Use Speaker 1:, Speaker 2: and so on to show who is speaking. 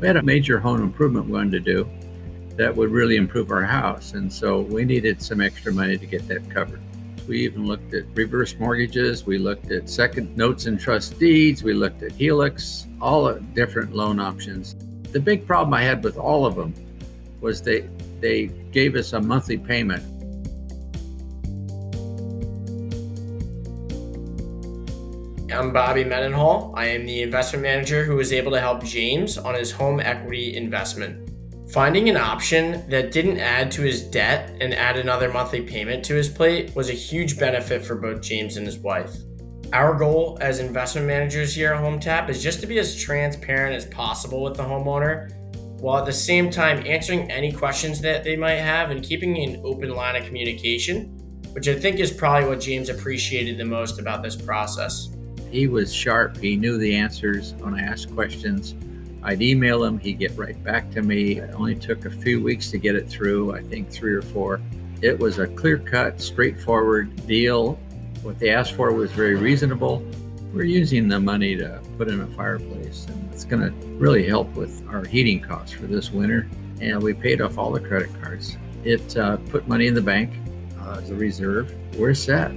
Speaker 1: We had a major home improvement we wanted to do that would really improve our house, and so we needed some extra money to get that covered. We even looked at reverse mortgages, we looked at second notes and trust deeds, we looked at Helix, all different loan options. The big problem I had with all of them was they gave us a monthly payment.
Speaker 2: I'm Bobby Mendenhall. I am the investment manager who was able to help James on his home equity investment. Finding an option that didn't add to his debt and add another monthly payment to his plate was a huge benefit for both James and his wife. Our goal as investment managers here at Hometap is just to be as transparent as possible with the homeowner, while at the same time answering any questions that they might have and keeping an open line of communication, which I think is probably what James appreciated the most about this process.
Speaker 1: He was sharp. He knew the answers when I asked questions. I'd email him, he'd get right back to me. It only took a few weeks to get it through, I think 3 or 4. It was a clear-cut, straightforward deal. What they asked for was very reasonable. We're using the money to put in a fireplace, and it's going to really help with our heating costs for this winter. And we paid off all the credit cards. It put money in the bank as a reserve. We're set.